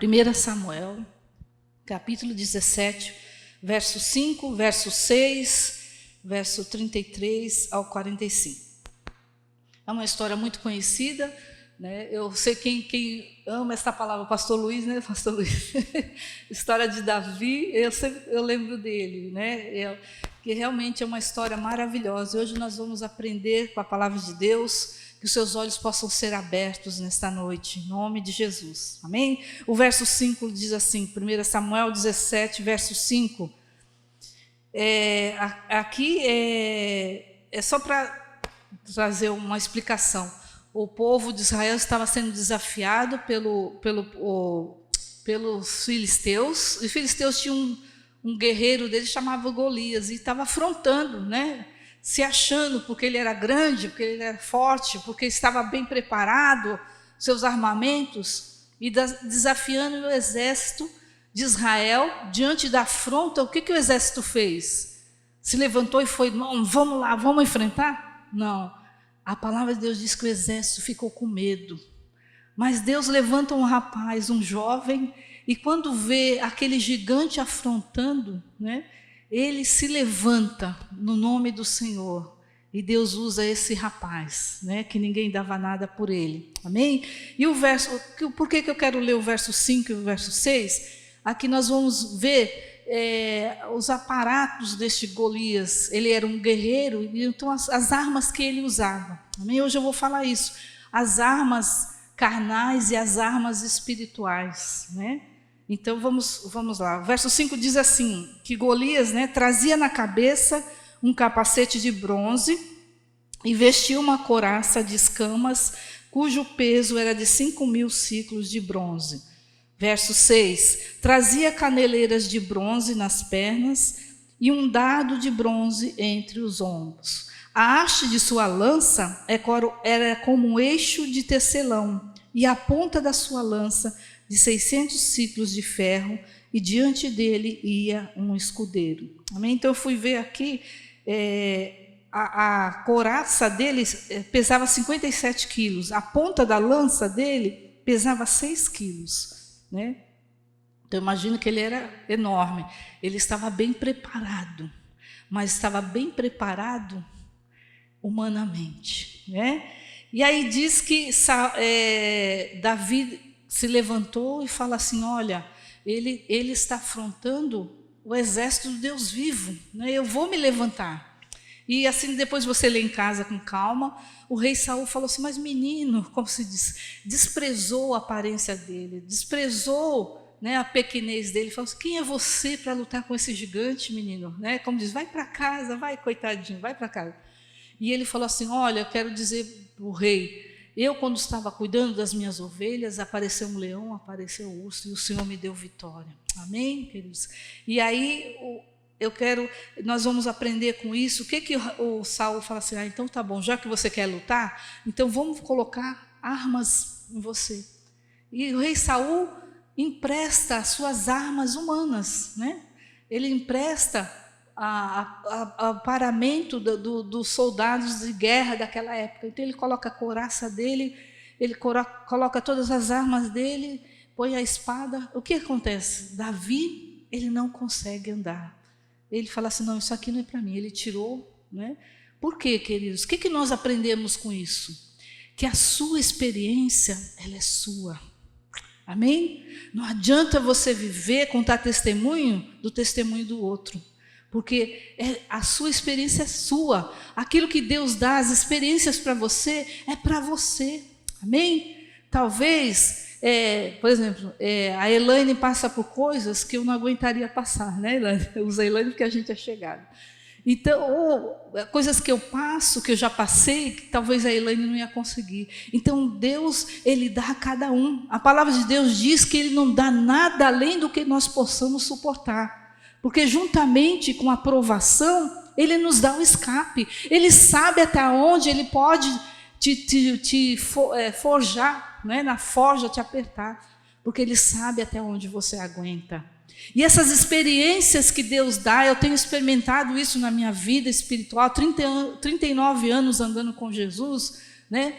1 Samuel, capítulo 17, verso 5, verso 6, verso 33 ao 45. É uma história muito conhecida, né? Eu sei quem ama essa palavra, o pastor Luiz, né, pastor Luiz? História de Davi, eu lembro dele, né? Que realmente é uma história maravilhosa. Hoje nós vamos aprender com a palavra de Deus, que os seus olhos possam ser abertos nesta noite, em nome de Jesus, amém? O verso 5 diz assim, 1 Samuel 17, verso 5, aqui é só para trazer uma explicação. O povo de Israel estava sendo desafiado pelos filisteus. Os filisteus tinham um guerreiro deles chamado Golias e estava afrontando, né? Se achando porque ele era grande, porque ele era forte, porque estava bem preparado, seus armamentos, e desafiando o exército de Israel diante da afronta. O que o exército fez? Se levantou e foi, não, vamos lá, vamos enfrentar? Não. A palavra de Deus diz que o exército ficou com medo. Mas Deus levanta um rapaz, um jovem, e quando vê aquele gigante afrontando, né, ele se levanta no nome do Senhor. E Deus usa esse rapaz, né, que ninguém dava nada por ele. Amém? E o verso, por que eu quero ler o verso 5 e o verso 6? Aqui nós vamos ver os aparatos deste Golias. Ele era um guerreiro, então as armas que ele usava. Amém? Hoje eu vou falar isso. As armas carnais e as armas espirituais, né? Então vamos lá. O verso 5 diz assim, que Golias, né, trazia na cabeça um capacete de bronze e vestia uma couraça de escamas, cujo peso era de 5.000 ciclos de bronze. Verso 6, trazia caneleiras de bronze nas pernas e um dardo de bronze entre os ombros. A haste de sua lança era como um eixo de tecelão, e a ponta da sua lança de 600 ciclos de ferro, e diante dele ia um escudeiro. Amém? Então eu fui ver aqui, a couraça dele pesava 57 quilos, a ponta da lança dele pesava 6 quilos. Né? Então imagino que ele era enorme, ele estava bem preparado, mas estava bem preparado humanamente, né? E aí diz que Davi se levantou e fala assim, olha, ele está afrontando o exército do Deus vivo, né? Eu vou me levantar. E assim, depois você lê em casa com calma, o rei Saul falou assim, mas menino, como se diz, desprezou a aparência dele, desprezou, né, a pequenez dele, falou assim, quem é você para lutar com esse gigante, menino? Né? Como diz, vai para casa, vai, coitadinho, vai para casa. E ele falou assim, olha, eu quero dizer para o rei, eu quando estava cuidando das minhas ovelhas, apareceu um leão, apareceu um urso, e o Senhor me deu vitória. Amém, queridos? E aí nós vamos aprender com isso. O que o Saul fala assim, então tá bom, já que você quer lutar, então vamos colocar armas em você. E o rei Saul empresta as suas armas humanas, né? Ele empresta o paramento dos soldados de guerra daquela época. Então ele coloca a couraça dele, ele coloca todas as armas dele, põe a espada. O que acontece? Davi, ele não consegue andar. Ele fala assim, não, isso aqui não é para mim. Ele tirou, né? Por quê, queridos? O que nós aprendemos com isso? Que a sua experiência, ela é sua. Amém? Não adianta você viver, contar testemunho do testemunho do outro. Porque a sua experiência é sua. Aquilo que Deus dá, as experiências para você, é para você. Amém? Talvez... por exemplo, a Elaine passa por coisas que eu não aguentaria passar, né, Elaine? Eu uso a Elaine porque a gente é chegado. Então, coisas que eu passo, que eu já passei, que talvez a Elaine não ia conseguir. Então, Deus, Ele dá a cada um. A palavra de Deus diz que Ele não dá nada além do que nós possamos suportar. Porque juntamente com a provação, Ele nos dá o escape. Ele sabe até onde Ele pode te forjar, né? Na forja te apertar, porque Ele sabe até onde você aguenta. E essas experiências que Deus dá, eu tenho experimentado isso na minha vida espiritual, 39 anos andando com Jesus, né?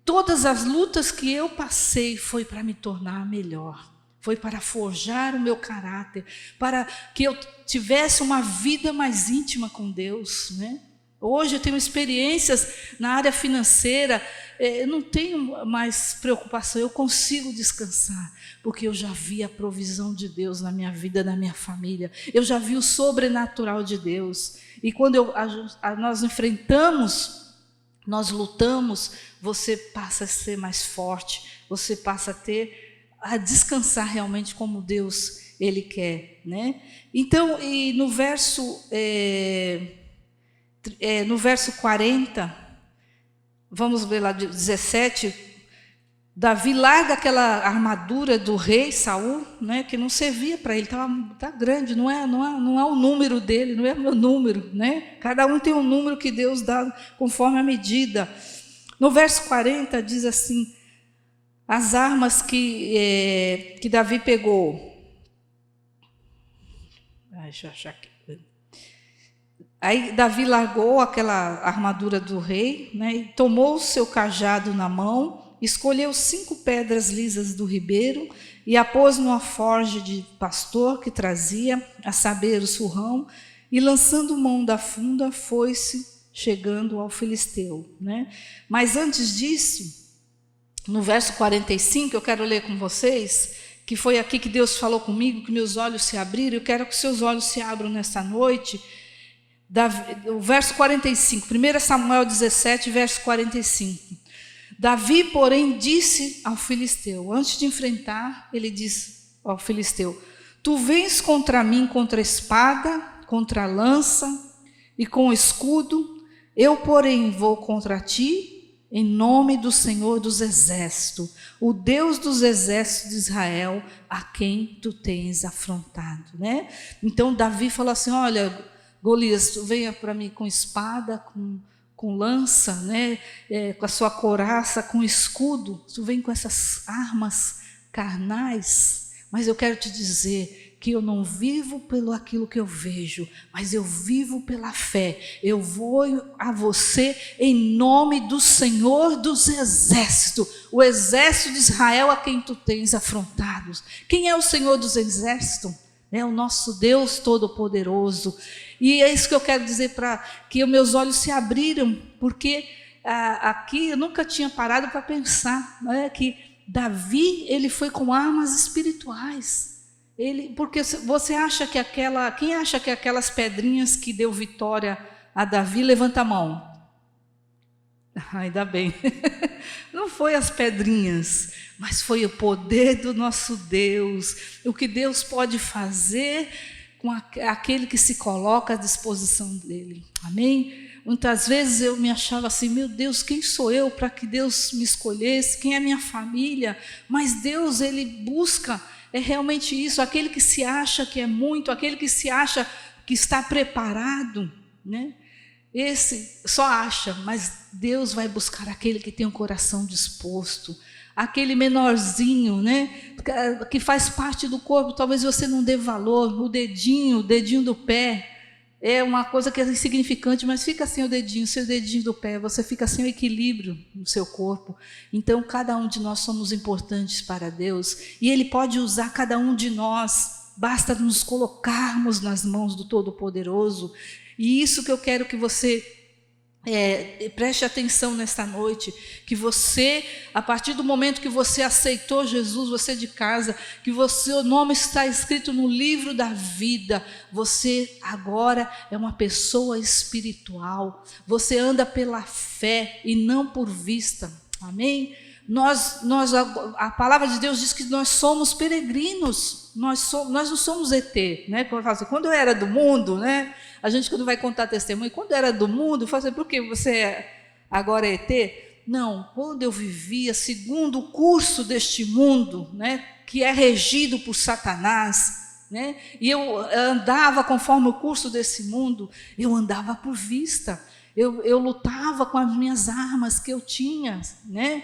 Todas as lutas que eu passei foi para me tornar melhor, foi para forjar o meu caráter, para que eu tivesse uma vida mais íntima com Deus, né? Hoje eu tenho experiências na área financeira, eu não tenho mais preocupação, eu consigo descansar, porque eu já vi a provisão de Deus na minha vida, na minha família, eu já vi o sobrenatural de Deus. E quando nós enfrentamos, nós lutamos, você passa a ser mais forte, você passa a descansar realmente como Deus Ele quer, né? Então, e no verso 40, vamos ver lá, 17, Davi larga aquela armadura do rei Saul, né, que não servia para ele, tá grande, não é o número dele, não é o meu número, né? Cada um tem um número que Deus dá conforme a medida. No verso 40 diz assim, as armas que Davi pegou. Deixa eu achar aqui. Aí Davi largou aquela armadura do rei, né, e tomou o seu cajado na mão, escolheu 5 pedras lisas do ribeiro e a pôs numa forja de pastor que trazia, a saber, o surrão, e lançando mão da funda, foi-se chegando ao filisteu, né? Mas antes disso, no verso 45, eu quero ler com vocês, que foi aqui que Deus falou comigo, que meus olhos se abriram, eu quero que seus olhos se abram nesta noite. O verso 45, 1 Samuel 17, verso 45. Davi, porém, disse ao filisteu, antes de enfrentar, ele disse ao filisteu, tu vens contra mim contra a espada, contra a lança e com o escudo, eu, porém, vou contra ti, em nome do Senhor dos Exércitos, o Deus dos Exércitos de Israel, a quem tu tens afrontado, né? Então Davi falou assim, olha, Golias, tu venha para mim com espada, com lança, né? Com a sua couraça, com escudo, tu vem com essas armas carnais, mas eu quero te dizer que eu não vivo pelo aquilo que eu vejo, mas eu vivo pela fé. Eu vou a você em nome do Senhor dos Exércitos, o exército de Israel a quem tu tens afrontados. Quem é o Senhor dos Exércitos? É o nosso Deus Todo-Poderoso. E é isso que eu quero dizer, para que meus olhos se abriram, porque aqui eu nunca tinha parado para pensar, né, que Davi, ele foi com armas espirituais. Porque você acha que quem acha que aquelas pedrinhas que deu vitória a Davi, levanta a mão. Ainda bem. Não foi as pedrinhas, mas foi o poder do nosso Deus. O que Deus pode fazer com aquele que se coloca à disposição dele. Amém? Muitas vezes eu me achava assim, meu Deus, quem sou eu para que Deus me escolhesse? Quem é minha família? Mas Deus, Ele busca, é realmente isso, aquele que se acha que é muito, aquele que se acha que está preparado, né? Esse só acha, mas Deus vai buscar aquele que tem um coração disposto, aquele menorzinho, né, que faz parte do corpo, talvez você não dê valor, o dedinho do pé, é uma coisa que é insignificante, mas fica sem o seu dedinho do pé, você fica sem o equilíbrio no seu corpo. Então, cada um de nós somos importantes para Deus, e Ele pode usar cada um de nós, basta nos colocarmos nas mãos do Todo-Poderoso. E isso que eu quero que você preste atenção nesta noite, que você, a partir do momento que você aceitou Jesus, você de casa, que o nome está escrito no livro da vida, você agora é uma pessoa espiritual, você anda pela fé e não por vista, amém? A palavra de Deus diz que nós somos peregrinos, nós não somos ET, né? Quando eu era do mundo, né? A gente, quando vai contar testemunho, quando eu era do mundo, eu falo assim, por que você agora é ET? Não, quando eu vivia segundo o curso deste mundo, né? Que é regido por Satanás, né? E eu andava conforme o curso desse mundo, eu andava por vista, eu lutava com as minhas armas que eu tinha, né?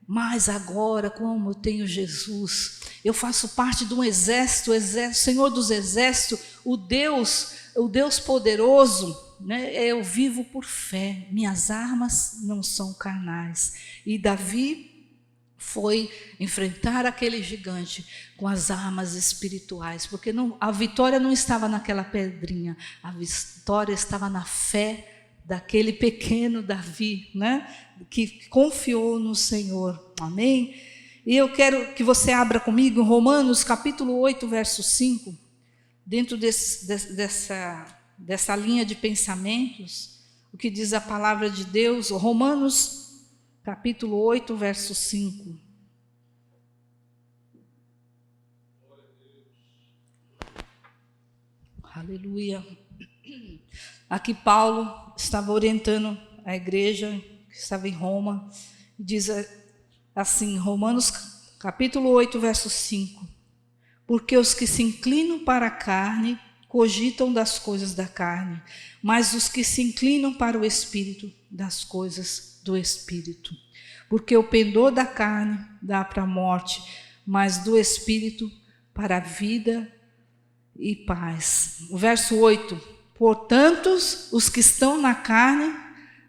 Mas agora, como eu tenho Jesus, eu faço parte de um exército, Senhor dos Exércitos, o Deus poderoso, né? Eu vivo por fé, minhas armas não são carnais. E Davi foi enfrentar aquele gigante com as armas espirituais, porque a vitória não estava naquela pedrinha, a vitória estava na fé daquele pequeno Davi, né? Que confiou no Senhor, amém? E eu quero que você abra comigo em Romanos capítulo 8, verso 5, dentro dessa linha de pensamentos, o que diz a palavra de Deus, Romanos capítulo 8, verso 5. Aleluia. Aqui Paulo estava orientando a igreja que estava em Roma, e diz assim, Romanos capítulo 8, verso 5. Porque os que se inclinam para a carne cogitam das coisas da carne, mas os que se inclinam para o Espírito, das coisas do Espírito. Porque o pendor da carne dá para a morte, mas do Espírito para a vida e paz. O verso 8. Portanto, os que estão na carne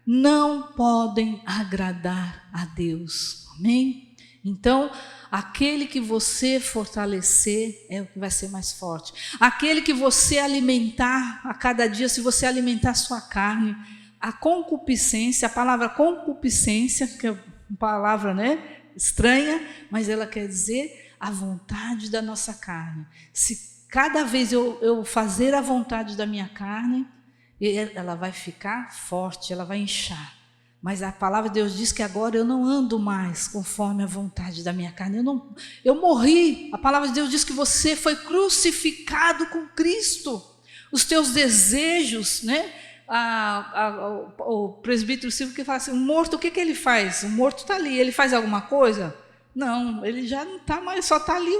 não podem agradar a Deus. Amém? Então, aquele que você fortalecer é o que vai ser mais forte. Aquele que você alimentar a cada dia, se você alimentar a sua carne, a concupiscência, a palavra concupiscência, que é uma palavra, né, estranha, mas ela quer dizer a vontade da nossa carne. Se cada vez eu fazer a vontade da minha carne, ela vai ficar forte, ela vai inchar. Mas a palavra de Deus diz que agora eu não ando mais conforme a vontade da minha carne. Eu morri. A palavra de Deus diz que você foi crucificado com Cristo. Os teus desejos, né? O presbítero Silvio que fala assim, o morto, o que ele faz? O morto está ali, ele faz alguma coisa? Não, ele já não está mais, só está ali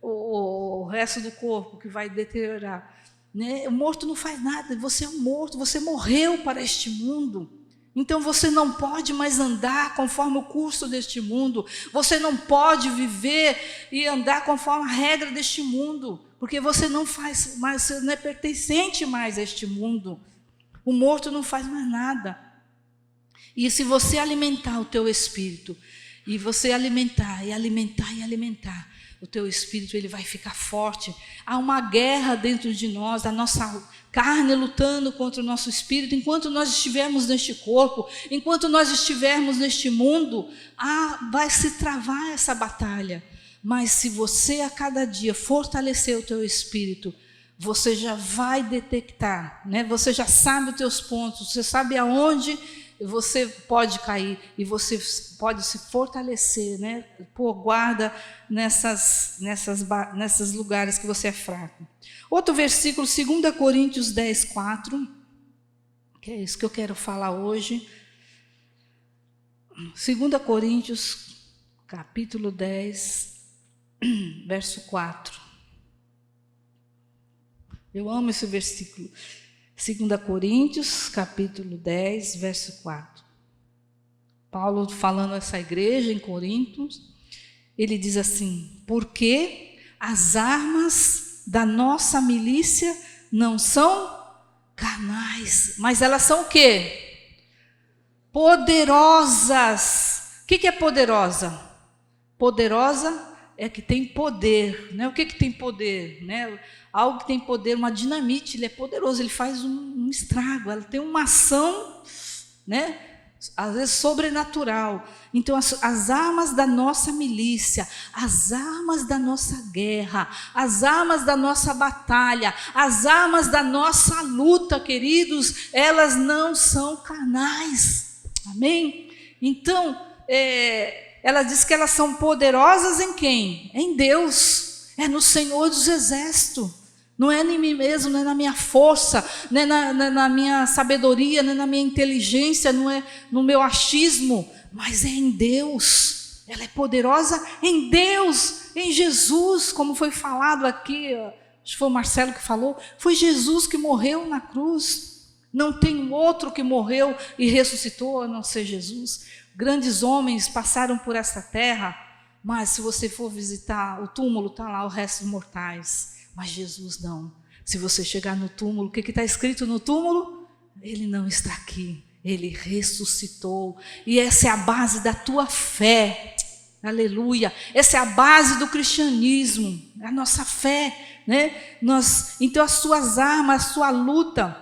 o resto do corpo que vai deteriorar. Né? O morto não faz nada, você é um morto, você morreu para este mundo. Então você não pode mais andar conforme o curso deste mundo, você não pode viver e andar conforme a regra deste mundo, porque você não faz mais, você não é pertencente mais a este mundo. O morto não faz mais nada. E se você alimentar o teu espírito, e você alimentar, e alimentar, e alimentar, o teu espírito ele vai ficar forte. Há uma guerra dentro de nós, a nossa carne lutando contra o nosso espírito. Enquanto nós estivermos neste corpo, enquanto nós estivermos neste mundo, vai se travar essa batalha. Mas se você a cada dia fortalecer o teu espírito, você já vai detectar, né? Você já sabe os teus pontos, você sabe aonde você pode cair e você pode se fortalecer, né? Pôr guarda nesses lugares que você é fraco. Outro versículo, 2 Coríntios 10, 4, que é isso que eu quero falar hoje. 2 Coríntios, capítulo 10, verso 4. Eu amo esse versículo. 2 Coríntios, capítulo 10, verso 4. Paulo falando a essa igreja em Corinto, ele diz assim, porque as armas da nossa milícia não são carnais, mas elas são o quê? Poderosas. O que é poderosa? Poderosa é que tem poder, né? O que tem poder, né? Algo que tem poder, uma dinamite, ele é poderoso, ele faz um estrago, ela tem uma ação, né? Às vezes sobrenatural. Então as armas da nossa milícia, as armas da nossa guerra, as armas da nossa batalha, as armas da nossa luta, queridos, elas não são carnais, amém? Então, ela diz que elas são poderosas em quem? Em Deus, é no Senhor dos Exércitos. Não é em mim mesmo, não é na minha força, não é na minha sabedoria, não é na minha inteligência, não é no meu achismo, mas é em Deus. Ela é poderosa em Deus, em Jesus, como foi falado aqui, acho que foi o Marcelo que falou, foi Jesus que morreu na cruz. Não tem outro que morreu e ressuscitou a não ser Jesus. Grandes homens passaram por essa terra, mas se você for visitar o túmulo, está lá o resto dos mortais. Mas Jesus não. Se você chegar no túmulo, o que está escrito no túmulo? Ele não está aqui. Ele ressuscitou. E essa é a base da tua fé. Aleluia. Essa é a base do cristianismo, a nossa fé, né? Então as suas armas, a sua luta,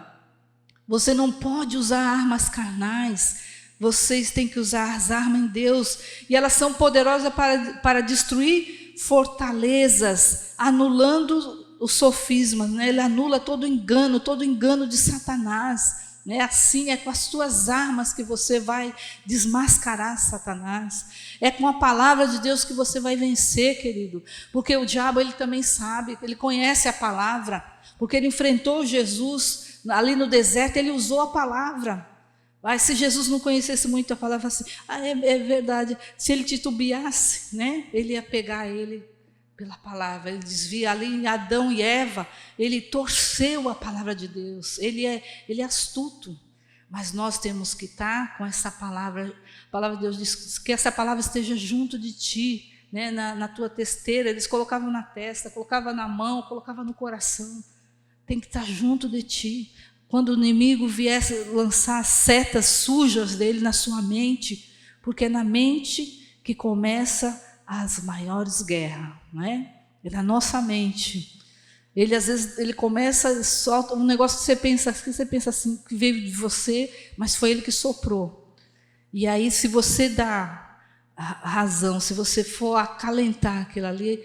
você não pode usar armas carnais, vocês têm que usar as armas em Deus, e elas são poderosas para destruir fortalezas, anulando os sofismas, né? Ele anula todo engano de Satanás. Assim é com as tuas armas que você vai desmascarar Satanás. É com a palavra de Deus que você vai vencer, querido. Porque o diabo, ele também sabe, ele conhece a palavra. Porque ele enfrentou Jesus ali no deserto, ele usou a palavra. Mas se Jesus não conhecesse muito a palavra, assim, é verdade, se ele titubeasse, né? Ele ia pegar ele pela palavra. Ele desvia ali em Adão e Eva, ele torceu a palavra de Deus, ele é astuto, mas nós temos que estar com essa palavra. A palavra de Deus diz que essa palavra esteja junto de ti, né, na tua testeira. Eles colocavam na testa, colocavam na mão, colocavam no coração, tem que estar junto de ti. Quando o inimigo viesse lançar setas sujas dele na sua mente, porque é na mente que começa as maiores guerras, não é? É na nossa mente. Ele às vezes ele começa, solta um negócio que você pensa assim, que veio de você, mas foi ele que soprou. E aí, se você dá a razão, se você for acalentar aquilo ali,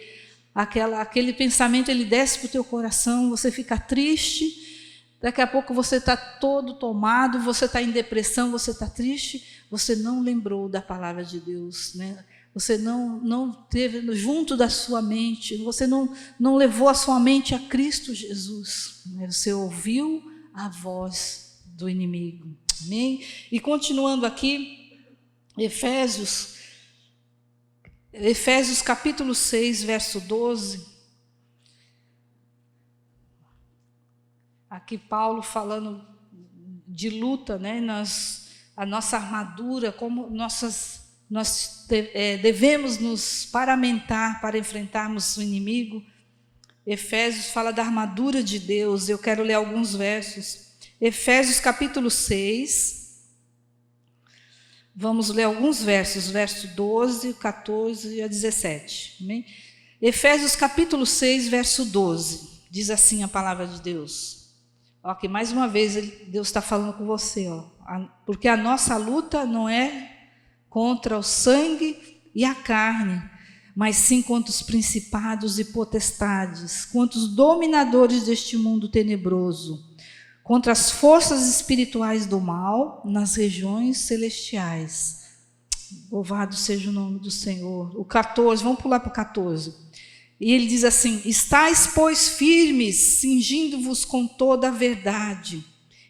aquele pensamento, ele desce para o teu coração, você fica triste, daqui a pouco você está todo tomado, você está em depressão, você está triste, você não lembrou da palavra de Deus, né? Você não teve junto da sua mente, você não levou a sua mente a Cristo Jesus. Você ouviu a voz do inimigo. Amém? E continuando aqui, Efésios capítulo 6, verso 12. Aqui Paulo falando de luta, né? A nossa armadura, como nós devemos nos paramentar para enfrentarmos o inimigo. Efésios fala da armadura de Deus. Eu quero ler alguns versos. Efésios capítulo 6. Vamos ler alguns versos, verso 12, 14 a 17. Amém? Efésios capítulo 6, verso 12. Diz assim a palavra de Deus. Aqui mais uma vez Deus está falando com você. Porque a nossa luta não é contra o sangue e a carne, mas sim contra os principados e potestades, contra os dominadores deste mundo tenebroso, contra as forças espirituais do mal nas regiões celestiais. Louvado seja o nome do Senhor. O 14, vamos pular para o 14. E ele diz assim: estais, pois, firmes, cingindo-vos com toda a verdade,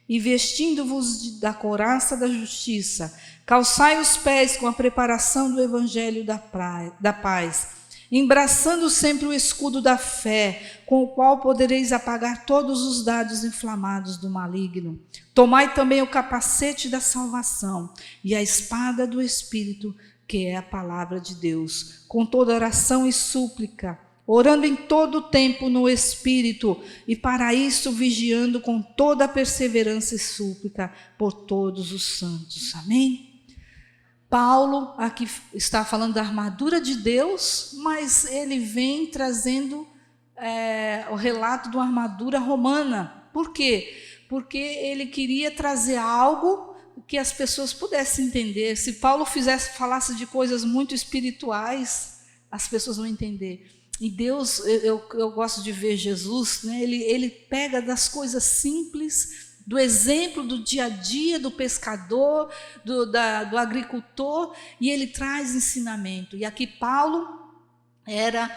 e vestindo-vos da couraça da justiça, calçai os pés com a preparação do evangelho da paz, embraçando sempre o escudo da fé, com o qual podereis apagar todos os dardos inflamados do maligno. Tomai também o capacete da salvação e a espada do Espírito, que é a palavra de Deus, com toda oração e súplica, orando em todo o tempo no Espírito, e para isso vigiando com toda a perseverança e súplica por todos os santos. Amém? Paulo aqui está falando da armadura de Deus, mas ele vem trazendo o relato de uma armadura romana. Por quê? Porque ele queria trazer algo que as pessoas pudessem entender. Se Paulo falasse de coisas muito espirituais, as pessoas vão entender. E Deus, eu gosto de ver Jesus, né? Ele pega das coisas simples, do exemplo do dia a dia, do pescador, do agricultor, e ele traz ensinamento. E aqui Paulo era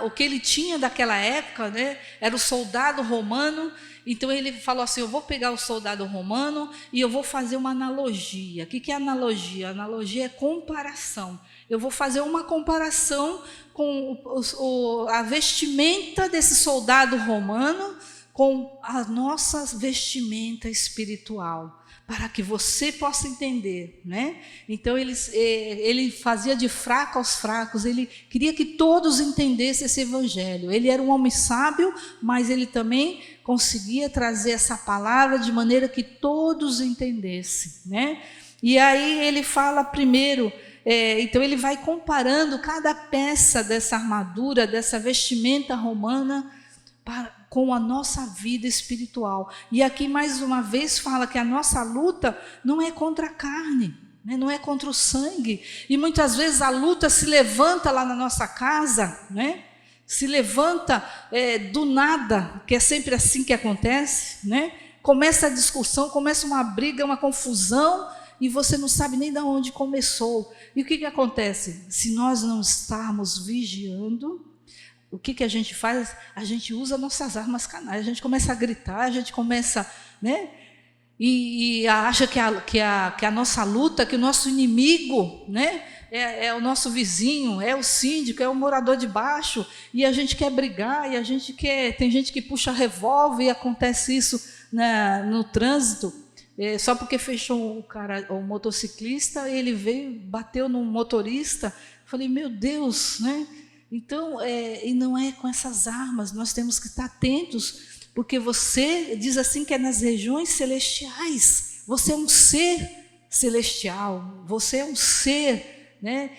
o que ele tinha daquela época, né? Era o soldado romano. Então ele falou assim: eu vou pegar o soldado romano e eu vou fazer uma analogia. O que é analogia? Analogia é comparação. Eu vou fazer uma comparação com a vestimenta desse soldado romano com a nossa vestimenta espiritual, para que você possa entender, né? Então ele fazia de fraco aos fracos, ele queria que todos entendessem esse evangelho. Ele era um homem sábio, mas ele também conseguia trazer essa palavra de maneira que todos entendessem, né? E aí ele fala primeiro Então ele vai comparando cada peça dessa armadura, dessa vestimenta romana, com a nossa vida espiritual. E aqui mais uma vez fala que a nossa luta não é contra a carne, né? Não é contra o sangue. E muitas vezes a luta se levanta lá na nossa casa, né? Se levanta do nada, que é sempre assim que acontece, né? Começa a discussão, começa uma briga, uma confusão, e você não sabe nem de onde começou. E o que acontece? Se nós não estarmos vigiando, o que a gente faz? A gente usa nossas armas carnais, a gente começa a gritar, a gente começa, né? E acha que a nossa luta, que o nosso inimigo, né? É o nosso vizinho, é o síndico, é o morador de baixo, e a gente quer brigar, e a gente quer. Tem gente que puxa revólver e acontece isso no trânsito, só porque fechou o motociclista, ele veio, bateu no motorista. Falei, meu Deus, né? Então, e não é com essas armas, nós temos que estar atentos, porque você diz assim que é nas regiões celestiais, você é um ser celestial, você é um ser, né?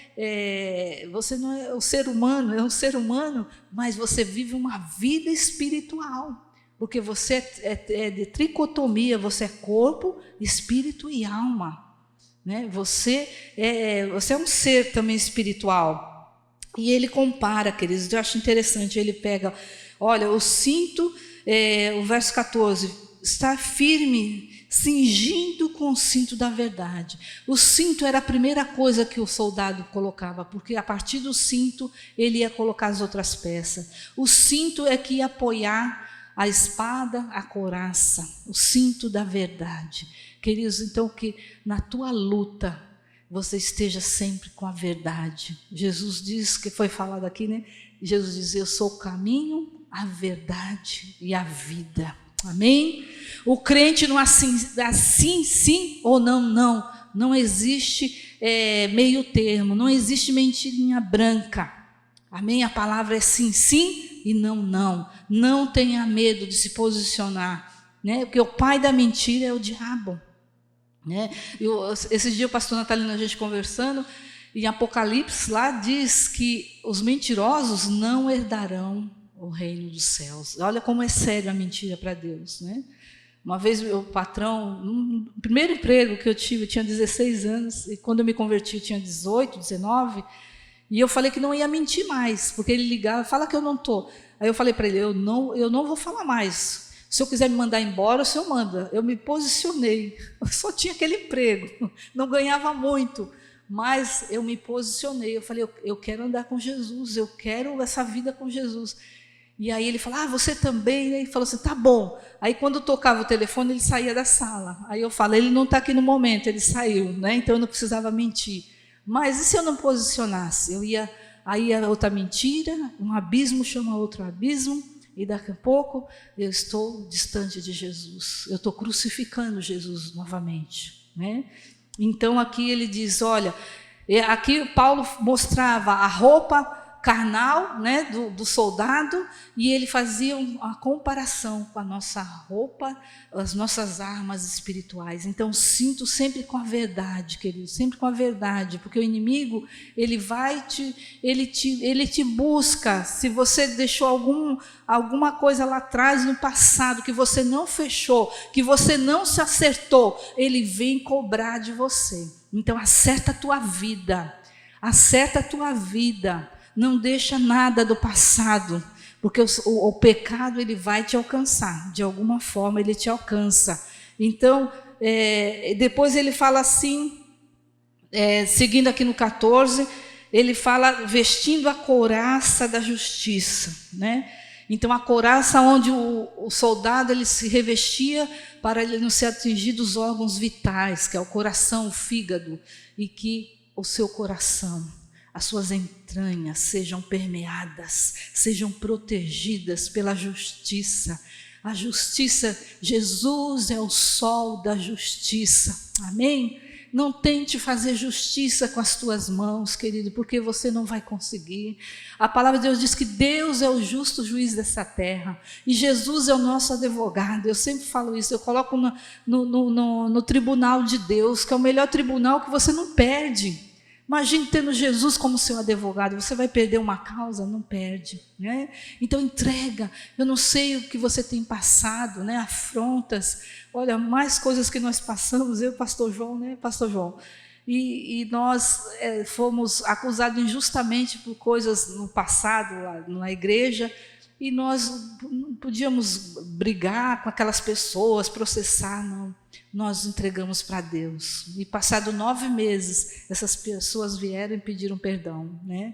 Você não é um ser humano, é um ser humano, mas você vive uma vida espiritual, porque você é de tricotomia, você é corpo, espírito e alma, né? Você é um ser também espiritual. E ele compara, queridos, eu acho interessante, ele pega, olha, o cinto, o verso 14, está firme, cingindo com o cinto da verdade. O cinto era a primeira coisa que o soldado colocava, porque a partir do cinto ele ia colocar as outras peças. O cinto é que ia apoiar a espada, a couraça, o cinto da verdade. Queridos, então que na tua luta você esteja sempre com a verdade. Jesus diz, que foi falado aqui, né? Jesus diz, eu sou o caminho, a verdade e a vida. Amém? O crente não assim sim ou não. Não existe meio termo, não existe mentirinha branca. Amém? A palavra é sim e não. Não tenha medo de se posicionar, né? Porque o pai da mentira é o diabo. Né? Esses dias o pastor Natalino, a gente conversando, em Apocalipse lá diz que os mentirosos não herdarão o reino dos céus. Olha como é sério a mentira para Deus, né? Uma vez o patrão, no primeiro emprego que eu tive, eu tinha 16 anos, e quando eu me converti eu tinha 18, 19, e eu falei que não ia mentir mais, porque ele ligava, fala que eu não estou. Aí eu falei para ele, eu não vou falar mais. Se eu quiser me mandar embora, o senhor manda. Eu me posicionei. Eu só tinha aquele emprego. Não ganhava muito. Mas eu me posicionei. Eu falei, eu quero andar com Jesus. Eu quero essa vida com Jesus. E aí ele falou, você também? E aí falou assim, tá bom. Aí quando tocava o telefone, ele saía da sala. Aí eu falo, ele não está aqui no momento, ele saiu, né? Então eu não precisava mentir. Mas e se eu não posicionasse? Aí a outra mentira, um abismo chama outro abismo. E daqui a pouco eu estou distante de Jesus, eu estou crucificando Jesus novamente, né? Então aqui ele diz, olha, aqui Paulo mostrava a roupa carnal, né, do soldado, e ele fazia uma comparação com a nossa roupa, as nossas armas espirituais. Então sinto sempre com a verdade, querido, sempre com a verdade, porque o inimigo ele te busca. Se você deixou alguma coisa lá atrás no passado que você não fechou, que você não se acertou, ele vem cobrar de você. Então acerta a tua vida, não deixa nada do passado, porque o pecado ele vai te alcançar, de alguma forma ele te alcança. Então, depois ele fala assim, seguindo aqui no 14, ele fala vestindo a couraça da justiça, né? Então a couraça onde o soldado ele se revestia para ele não ser atingido os órgãos vitais, que é o coração, o fígado, e que o seu coração, as suas entranhas sejam permeadas, sejam protegidas pela justiça. A justiça, Jesus é o sol da justiça. Amém? Não tente fazer justiça com as tuas mãos, querido, porque você não vai conseguir. A palavra de Deus diz que Deus é o justo juiz dessa terra e Jesus é o nosso advogado. Eu sempre falo isso, eu coloco no tribunal de Deus, que é o melhor tribunal, que você não perde. Imagine tendo Jesus como seu advogado. Você vai perder uma causa? Não perde, né? Então entrega. Eu não sei o que você tem passado, né? Afrontas. Olha, mais coisas que nós passamos, eu e o pastor João, né? Pastor João. E nós fomos acusados injustamente por coisas no passado, lá na igreja, e nós não podíamos brigar com aquelas pessoas, processar, não. Nós entregamos para Deus. E passado 9 meses, essas pessoas vieram e pediram perdão, né?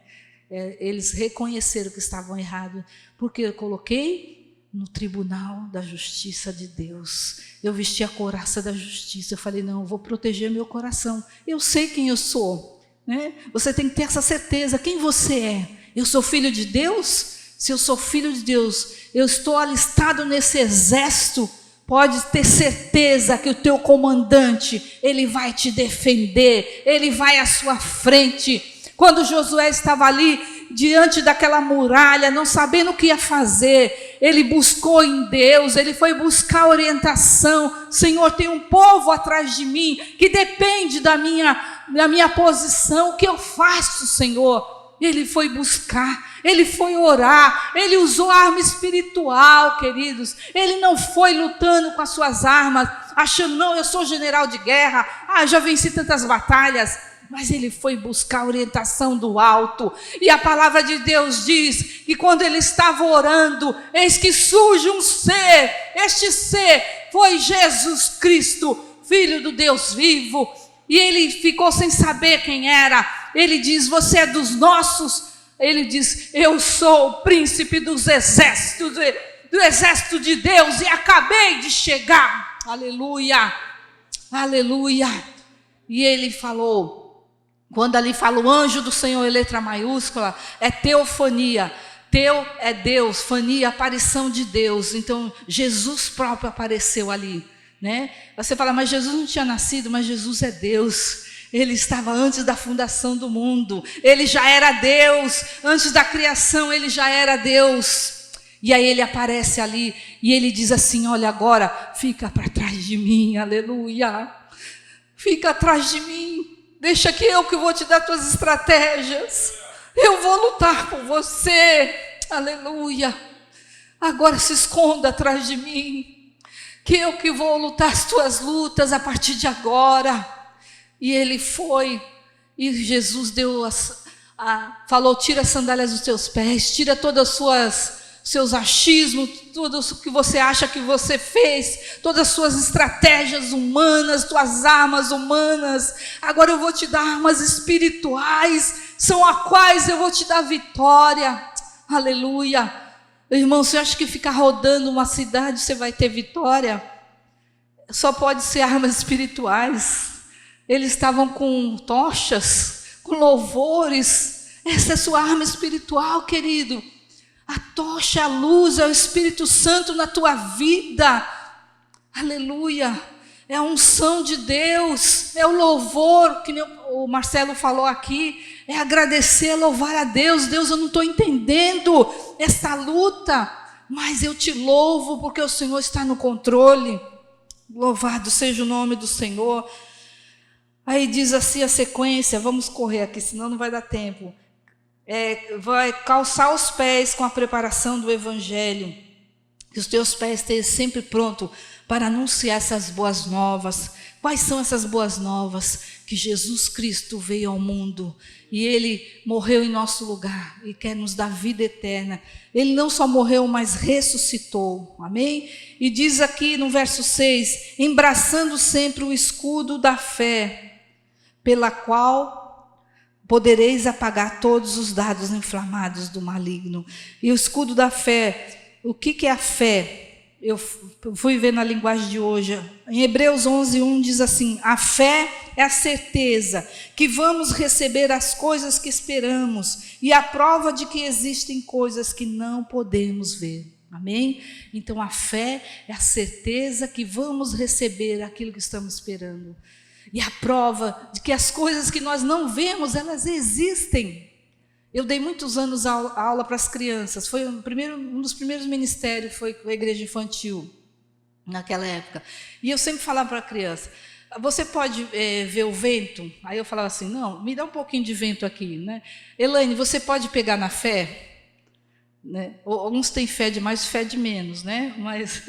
Eles reconheceram que estavam errados, porque eu coloquei no tribunal da justiça de Deus. Eu vesti a couraça da justiça. Eu falei, não, eu vou proteger meu coração. Eu sei quem eu sou, né? Você tem que ter essa certeza. Quem você é? Eu sou filho de Deus? Se eu sou filho de Deus, eu estou alistado nesse exército, pode ter certeza que o teu comandante, ele vai te defender, ele vai à sua frente. Quando Josué estava ali, diante daquela muralha, não sabendo o que ia fazer, ele buscou em Deus, ele foi buscar orientação. Senhor, tem um povo atrás de mim, que depende da minha posição, o que eu faço, Senhor? Ele foi buscar, ele foi orar, ele usou arma espiritual, queridos. Ele não foi lutando com as suas armas, achando, não, eu sou general de guerra, já venci tantas batalhas. Mas ele foi buscar a orientação do alto. E a palavra de Deus diz que quando ele estava orando, eis que surge um ser. Este ser foi Jesus Cristo, Filho do Deus vivo. E ele ficou sem saber quem era. Ele diz, você é dos nossos? Ele diz, eu sou o príncipe dos exércitos, do exército de Deus, e acabei de chegar. Aleluia, aleluia. E ele falou, quando ali fala o anjo do Senhor em letra maiúscula, é teofania. Teu é Deus, fania, aparição de Deus. Então Jesus próprio apareceu ali, né? Você fala, mas Jesus não tinha nascido, mas Jesus é Deus. Ele estava antes da fundação do mundo, ele já era Deus, antes da criação ele já era Deus. E aí ele aparece ali e ele diz assim, olha agora, fica para trás de mim, aleluia, fica atrás de mim, deixa que eu vou te dar tuas estratégias, eu vou lutar por você, aleluia, agora se esconda atrás de mim, que eu vou lutar as tuas lutas a partir de agora. E ele foi, e Jesus deu falou, tira as sandálias dos teus pés, tira todos os seus achismos, tudo o que você acha que você fez, todas as suas estratégias humanas, tuas armas humanas, agora eu vou te dar armas espirituais, são as quais eu vou te dar vitória, aleluia. Irmão, você acha que ficar rodando uma cidade você vai ter vitória? Só pode ser armas espirituais. Eles estavam com tochas, com louvores. Essa é a sua arma espiritual, querido. A tocha, a luz, é o Espírito Santo na tua vida. Aleluia. É a unção de Deus, é o louvor, que o Marcelo falou aqui, é agradecer, louvar a Deus. Deus, eu não estou entendendo essa luta, mas eu te louvo porque o Senhor está no controle. Louvado seja o nome do Senhor. Aí diz assim a sequência, vamos correr aqui, senão não vai dar tempo. Vai calçar os pés com a preparação do Evangelho, que os teus pés estejam sempre prontos para anunciar essas boas novas. Quais são essas boas novas? Que Jesus Cristo veio ao mundo e Ele morreu em nosso lugar e quer nos dar vida eterna. Ele não só morreu, mas ressuscitou, amém? E diz aqui no verso 6, embraçando sempre o escudo da fé, pela qual podereis apagar todos os dardos inflamados do maligno. E o escudo da fé, o que é a fé? Eu fui ver na linguagem de hoje, em Hebreus 11:1 diz assim, a fé é a certeza que vamos receber as coisas que esperamos e a prova de que existem coisas que não podemos ver. Amém? Então a fé é a certeza que vamos receber aquilo que estamos esperando. E a prova de que as coisas que nós não vemos, elas existem. Eu dei muitos anos aula para as crianças. Foi um dos primeiros ministérios, foi com a igreja infantil, naquela época. E eu sempre falava para a criança, Você pode ver o vento? Aí eu falava assim, não, me dá um pouquinho de vento aqui, né? Elaine, você pode pegar na fé? Né? Uns têm fé de mais, fé de menos, né? Mas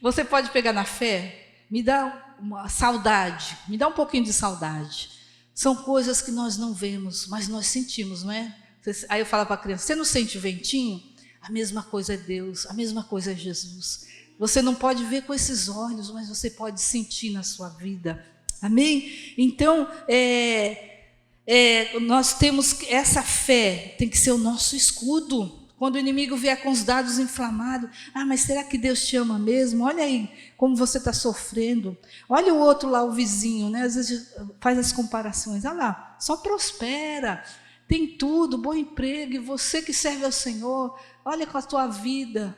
você pode pegar na fé? Me dá uma saudade, me dá um pouquinho de saudade. São coisas que nós não vemos, mas nós sentimos, não é? Aí eu falava para a criança, você não sente o ventinho? A mesma coisa é Deus, a mesma coisa é Jesus. Você não pode ver com esses olhos, mas você pode sentir na sua vida. Amém? Então, nós temos essa fé, tem que ser o nosso escudo. Quando o inimigo vier com os dados inflamados, mas será que Deus te ama mesmo? Olha aí como você está sofrendo. Olha o outro lá, o vizinho, né? Às vezes faz as comparações. Olha lá, só prospera, tem tudo, bom emprego, e você que serve ao Senhor, olha com a tua vida.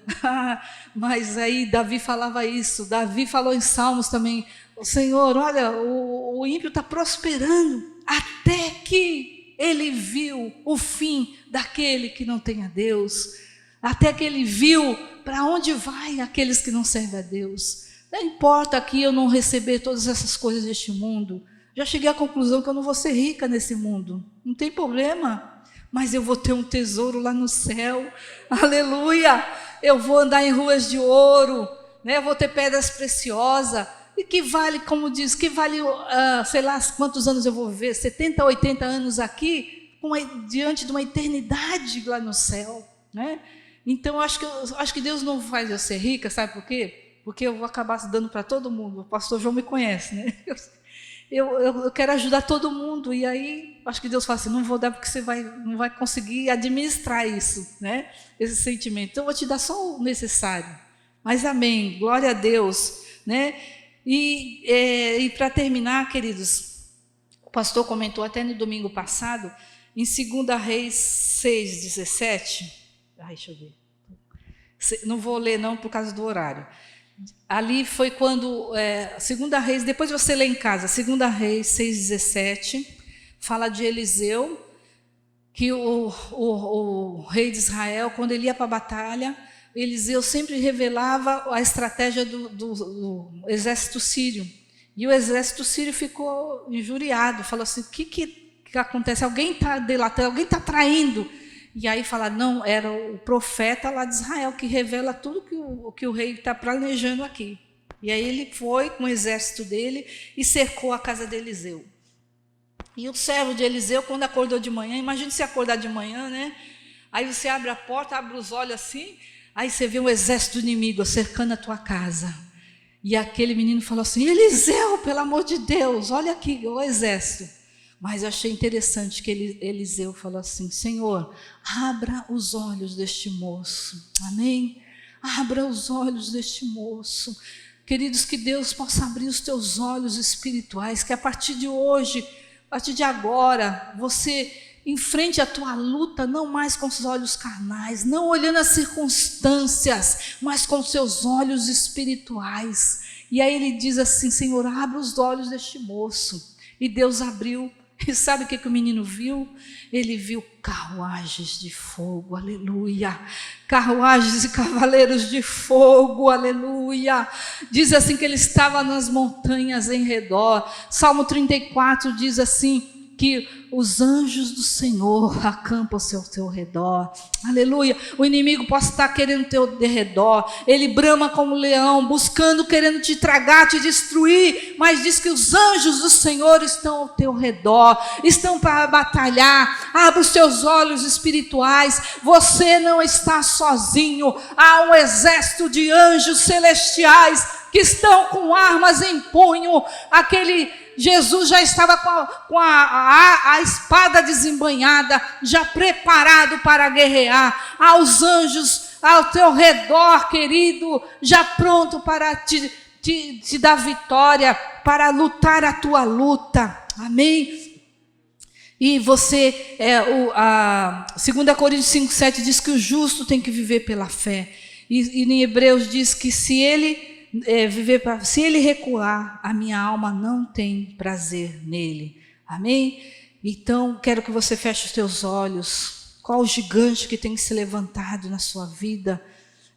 Mas aí Davi falava isso, Davi falou em Salmos também, o Senhor, olha, o ímpio está prosperando, até que ele viu o fim daquele que não tem a Deus, até que ele viu para onde vai aqueles que não servem a Deus. Não importa que eu não receber todas essas coisas deste mundo, já cheguei à conclusão que eu não vou ser rica nesse mundo, não tem problema, mas eu vou ter um tesouro lá no céu, aleluia, eu vou andar em ruas de ouro, né? Eu vou ter pedras preciosas, e que vale, como diz, que vale, sei lá quantos anos eu vou viver, 70, 80 anos aqui, diante de uma eternidade lá no céu, né? Então, eu acho que Deus não faz eu ser rica, sabe por quê? Porque eu vou acabar dando para todo mundo, o pastor João me conhece, né? Eu quero ajudar todo mundo, e aí, acho que Deus fala assim, não vou dar porque você não vai conseguir administrar isso, né? Esse sentimento, então eu vou te dar só o necessário, mas amém, glória a Deus, né? E para terminar, queridos, o pastor comentou até no domingo passado, em 2 Reis 6:17, deixa eu ver, não vou ler não por causa do horário, ali foi quando, 2 Reis, depois você lê em casa, 2 Reis 6:17, fala de Eliseu, que o rei de Israel, quando ele ia para a batalha, Eliseu sempre revelava a estratégia do exército sírio. E o exército sírio ficou injuriado, falou assim, o que acontece? Alguém está delatando, alguém está traindo. E aí fala, não, era o profeta lá de Israel que revela tudo que o rei está planejando aqui. E aí ele foi com o exército dele e cercou a casa de Eliseu. E o servo de Eliseu, quando acordou de manhã, imagine se acordar de manhã, né? Aí você abre a porta, abre os olhos assim, aí você vê um exército inimigo cercando a tua casa. E aquele menino falou assim, Eliseu, pelo amor de Deus, olha aqui o exército. Mas eu achei interessante que Eliseu falou assim, Senhor, abra os olhos deste moço. Amém? Abra os olhos deste moço. Queridos, que Deus possa abrir os teus olhos espirituais, que a partir de hoje, a partir de agora, você enfrente a tua luta não mais com os olhos carnais, não olhando as circunstâncias, mas com os seus olhos espirituais. E aí ele diz assim, Senhor, abra os olhos deste moço. E Deus abriu. E sabe o que o menino viu? Ele viu carruagens de fogo, aleluia. Carruagens e cavaleiros de fogo, aleluia. Diz assim que ele estava nas montanhas em redor. Salmo 34 diz assim, que os anjos do Senhor acampam ao teu redor, aleluia. O inimigo pode estar querendo teu derredor, ele brama como leão, buscando, querendo te tragar, te destruir, mas diz que os anjos do Senhor estão ao teu redor, estão para batalhar. Abra os teus olhos espirituais, você não está sozinho, há um exército de anjos celestiais que estão com armas em punho. Jesus já estava com a espada desembainhada, já preparado para guerrear. Há os anjos ao teu redor, querido, já pronto para te dar vitória, para lutar a tua luta. Amém? E você, 2 Coríntios 5:7 diz que o justo tem que viver pela fé. E em Hebreus diz que se ele recuar, a minha alma não tem prazer nele. Amém? Então, quero que você feche os teus olhos. Qual o gigante que tem se levantado na sua vida?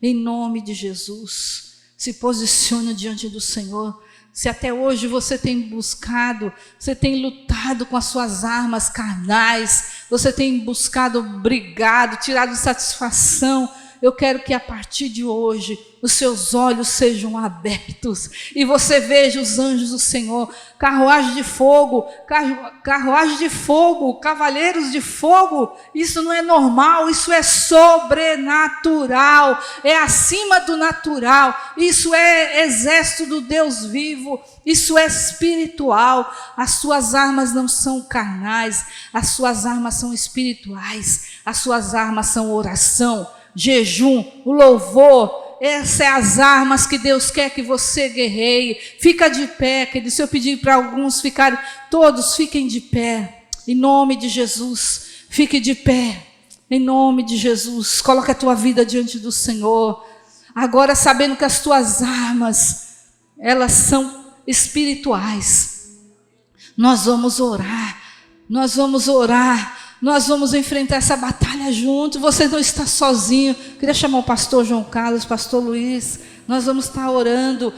Em nome de Jesus, se posiciona diante do Senhor. Se até hoje você tem buscado, você tem lutado com as suas armas carnais, você tem buscado, brigado, tirado satisfação, eu quero que a partir de hoje os seus olhos sejam abertos e você veja os anjos do Senhor, carruagem de fogo, cavaleiros de fogo. Isso não é normal, isso é sobrenatural, é acima do natural, isso é exército do Deus vivo, isso é espiritual. As suas armas não são carnais, as suas armas são espirituais, as suas armas são oração, jejum, o louvor. Essas são as armas que Deus quer que você guerreie. Fica de pé, querido. Se eu pedir para alguns ficarem, todos fiquem de pé, em nome de Jesus. Fique de pé, em nome de Jesus. Coloque a tua vida diante do Senhor, agora sabendo que as tuas armas, elas são espirituais. Nós vamos orar, nós vamos orar, nós vamos enfrentar essa batalha junto. Você não está sozinho. Queria chamar o pastor João Carlos, pastor Luiz. Nós vamos estar orando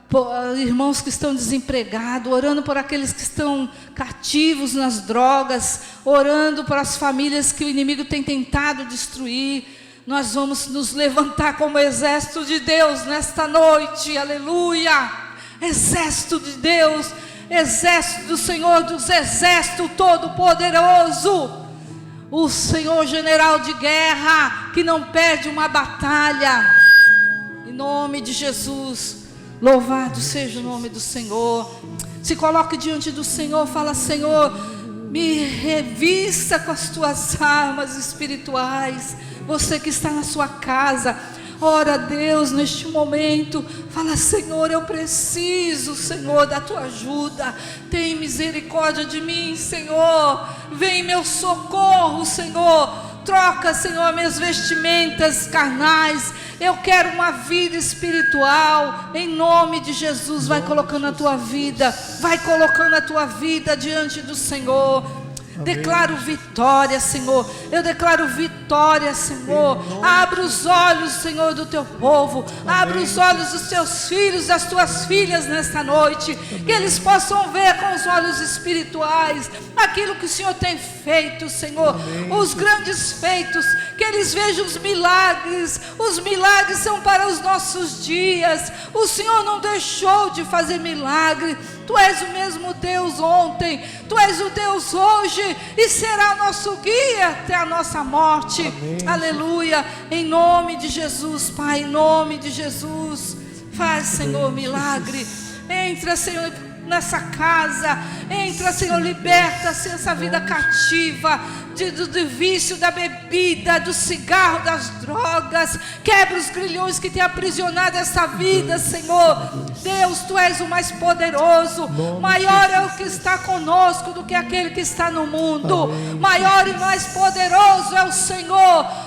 por irmãos que estão desempregados, orando por aqueles que estão cativos nas drogas, orando por as famílias que o inimigo tem tentado destruir. Nós vamos nos levantar como exército de Deus nesta noite, aleluia, exército de Deus, exército do Senhor dos exércitos todo-poderoso, o Senhor general de guerra, que não perde uma batalha, em nome de Jesus. Louvado seja o nome do Senhor. Se coloque diante do Senhor, fala: Senhor, me revista com as tuas armas espirituais. Você que está na sua casa, ora a Deus neste momento, fala: Senhor, eu preciso, Senhor, da tua ajuda, tem misericórdia de mim, Senhor, vem em meu socorro, Senhor, troca, Senhor, minhas vestimentas carnais, eu quero uma vida espiritual, em nome de Jesus. Vai colocando a tua vida, vai colocando a tua vida diante do Senhor. Declaro vitória, Senhor. Eu declaro vitória, Senhor. Abre os olhos, Senhor, do teu povo. Abre os olhos dos teus filhos, das tuas filhas nesta noite. Que eles possam ver com os olhos espirituais aquilo que o Senhor tem feito, Senhor. Os grandes feitos. Que eles vejam os milagres. Os milagres são para os nossos dias. O Senhor não deixou de fazer milagre. Tu és o mesmo Deus ontem, Tu és o Deus hoje e será nosso guia até a nossa morte. Amém. Aleluia, em nome de Jesus, Pai, em nome de Jesus. Faz, Senhor, milagre. Entra, Senhor, nessa casa. Entra, Senhor, liberta, Senhor, essa vida cativa do vício da bebida, do cigarro, das drogas. Quebra os grilhões que tem aprisionado essa vida, Senhor. Deus, Tu és o mais poderoso. Maior é o que está conosco do que aquele que está no mundo. Maior e mais poderoso é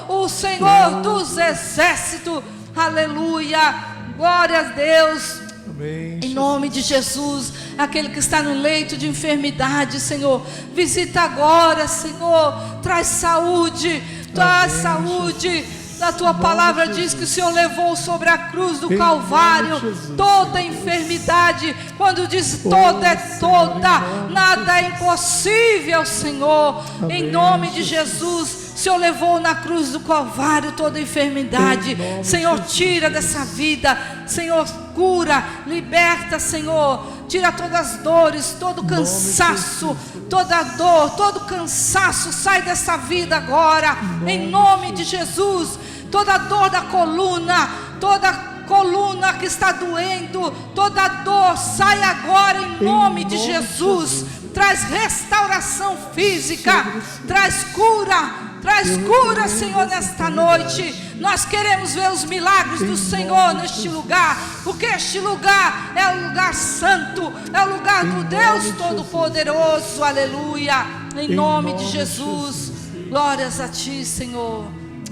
o Senhor dos exércitos. Aleluia, glória a Deus. Amém. Em nome de Jesus, aquele que está no leito de enfermidade, Senhor, visita agora, Senhor, traz saúde, traz saúde. A tua palavra diz que o Senhor levou sobre a cruz do Calvário toda enfermidade. Quando diz toda, é toda, nada é impossível, Senhor. Em nome de Jesus, o Senhor levou na cruz do Calvário toda enfermidade. Senhor, tira dessa vida, Senhor, cura, liberta, Senhor. Tira todas as dores, todo cansaço, toda dor, todo cansaço, sai dessa vida agora, em nome de Jesus. Toda dor da coluna, toda coluna que está doendo, toda dor, sai agora em nome de Jesus. Traz restauração física, traz cura, Senhor, nesta noite. Nós queremos ver os milagres do Senhor neste lugar, porque este lugar é o lugar santo, é o lugar do Deus Todo-Poderoso, aleluia, em nome de Jesus. Glórias a Ti, Senhor.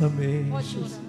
Amém. Pode orar.